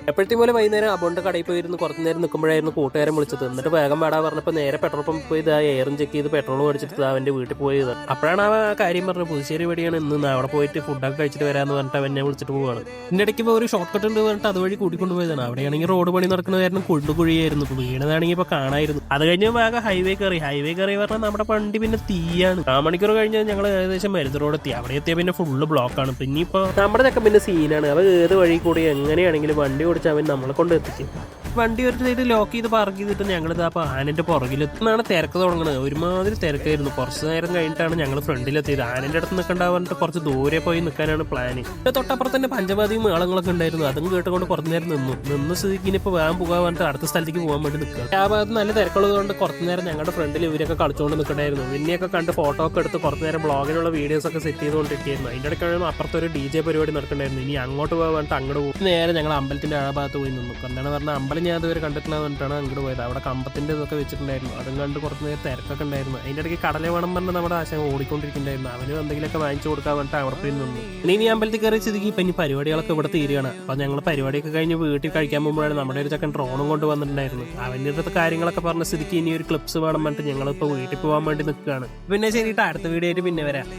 എപ്പോഴത്തെ പോലെ വൈകുന്നേരം അബോണ്ട് കടയിൽ പോയിരുന്നു കുറച്ച് നേരം നിൽക്കുമ്പോഴായിരുന്നു കൂട്ടുകാരൻ വിളിച്ചത്. എന്നിട്ട് വേഗം വേടാ പറഞ്ഞപ്പോൾ നേരെ പെട്രോൾ പമ്പ് പോയി ഇതാ എയറും ചെക്ക് ചെയ്ത് പെട്രോൾ മേടിച്ചിട്ട് അവൻ്റെ വീട്ടിൽ പോയത്. അപ്പോഴാണ് അവൻ ആ കാര്യം പറഞ്ഞത്, പുതുശ്ശേരി വഴിയാണ് ഇന്ന് അവിടെ പോയിട്ട് ഫുഡൊക്കെ കഴിച്ചിട്ട് വരാമെന്ന് പറഞ്ഞിട്ട് അവനെ വിളിച്ചിട്ട് പോവാണ്. ഇതിൻ്റെ ഇടയ്ക്ക് ഇപ്പോൾ ഒരു ഷോർട്ട് കട്ട് ഉണ്ട് പറഞ്ഞിട്ട് അതുവഴി കൂട്ടിക്കൊണ്ടുപോയതാണ്. അവിടെയാണെങ്കിൽ റോഡ് പണി നടക്കുന്ന കാരണം കുഴിയായിരുന്നു, വീണതാണെങ്കിൽ ഇപ്പോൾ കാണായിരുന്നു. അത് കഴിഞ്ഞ് വേഗം ഹൈവേ കയറി പറഞ്ഞാൽ നമ്മുടെ വണ്ടി പിന്നെ തീയാണ്. 4 മണിക്കൂർ കഴിഞ്ഞാൽ ഞങ്ങൾ ഏകദേശം മരുന്ന് റോഡ് എത്തി. അവിടെ എത്തിയാൽ പിന്നെ ഫുള്ള് ബ്ലോക്കാണ്. പിന്നെ ഇപ്പോൾ നമ്മുടെ ചെക്കൻ പിന്നെ സീനാണ്. അവ ഏത് വഴി കൂടി എങ്ങനെയാണെങ്കിലും വണ്ടി ഓടിച്ച് അവൻ നമ്മളെ കൊണ്ട് എത്തിക്കും. വണ്ടി ഒരു സൈഡ് ലോക്ക് ചെയ്ത് പാർക്ക് ചെയ്തിട്ട് ഞങ്ങളിത് അപ്പോൾ ആനൻ്റെ പുറകിലെത്തുന്നതാണ് തിരക്ക് തുടങ്ങുന്നത്. ഒരുമാതിരി തിരക്കായിരുന്നു. കുറച്ച് നേരം കഴിഞ്ഞിട്ടാണ് ഞങ്ങൾ ഫ്രണ്ടിലെത്തിയത്. ആനൻ്റെ അടുത്ത് നിൽക്കണ്ടാവാനിട്ട് കുറച്ച് ദൂരെ പോയി നിൽക്കാനാണ് പ്ലാന്. തൊട്ടപ്പുറത്ത് തന്നെ പഞ്ചവാദിയും മേളങ്ങളൊക്കെ ഉണ്ടായിരുന്നു. അതും കേട്ടുകൊണ്ട് കുറച്ച് നേരം നിന്ന് സ്ഥിതിക്ക് ഇപ്പോൾ വേഗം പോകാൻ പറഞ്ഞിട്ട് അടുത്ത സ്ഥലത്തേക്ക് പോകാൻ വേണ്ടി നിൽക്കുക. ആ ഭാഗത്ത് നല്ല തിരക്കുള്ളത് കുറച്ച് നേരം ഞങ്ങളുടെ ഫ്രണ്ടിൽ ഇവരൊക്കെ കളിച്ചുകൊണ്ട് നിൽക്കണ്ടായിരുന്നു. പിന്നെയൊക്കെ കണ്ട് ഫോട്ടോ ഒക്കെ എടുത്ത് കുറച്ച് നേരം ബ്ലോഗിനുള്ള വീഡിയോസ് ഒക്കെ സെറ്റ് ചെയ്തുകൊണ്ടിരിക്കുകയായിരുന്നു. അതിൻ്റെ ഇടയ്ക്കാണ് അപ്പുറത്തൊരു DJ പരിപാടി നടക്കണ്ടായിരുന്നു. ഇനി അങ്ങോട്ട് പോകാൻ പറഞ്ഞിട്ട് അങ്ങോട്ട് പോകും. നേരെ ഞങ്ങൾ അമ്പലത്തിൻ്റെ ആ ഭാഗത്ത് പോയി നിന്നു. എന്താണ് പറഞ്ഞാൽ അമ്പലം ഞാൻ അതുവരെ കണ്ടിട്ടില്ല എന്നിട്ടാണ് അങ്ങോട്ട് പോയത്. അവിടെ കമ്പത്തിൻ്റെ ഇതൊക്കെ വെച്ചിട്ടുണ്ടായിരുന്നു. അതും കണ്ട് കുറച്ച് നേരം തിരക്കൊക്കെ ഉണ്ടായിരുന്നു. അതിൻ്റെ ഇടയ്ക്ക് കടല വേണം പറഞ്ഞ് നമ്മുടെ ആശയം ഓടിക്കൊണ്ടിരിക്കുന്നുണ്ടായിരുന്നു. അവന് എന്തെങ്കിലുമൊക്കെ വാങ്ങിച്ചു കൊടുക്കാൻ പറഞ്ഞിട്ട് അവിടെ പോയി നിന്നു. ഇനി അമ്പലത്തിൽ കയറി സ്ഥിതിക്ക് ഇപ്പം ഇനി പരിപാടികളൊക്കെ ഇവിടെ തീരുകയാണ്. അപ്പം ഞങ്ങൾ പരിപാടിയൊക്കെ കഴിഞ്ഞ് വീട്ടിൽ കഴിക്കാൻ പോകുമ്പോഴാണ് നമ്മുടെ ഒരു ചക്കൻ ഡ്രോണും കൊണ്ട് വന്നിട്ടുണ്ടായിരുന്നു. അവൻ്റെ അടുത്ത് കാര്യങ്ങളൊക്കെ പറഞ്ഞ സ്ഥിതിക്ക് ഇനി ഒരു ക്ലിപ്സ് വേണം പറഞ്ഞിട്ട് ഞങ്ങളിപ്പോൾ വീട്ടിൽ പോകാൻ വേണ്ടി നിൽക്കുകയാണ്. പിന്നെ ശരിയിട്ട് അടുത്ത വീഡിയോ ആയിട്ട് പിന്നെ വരാം.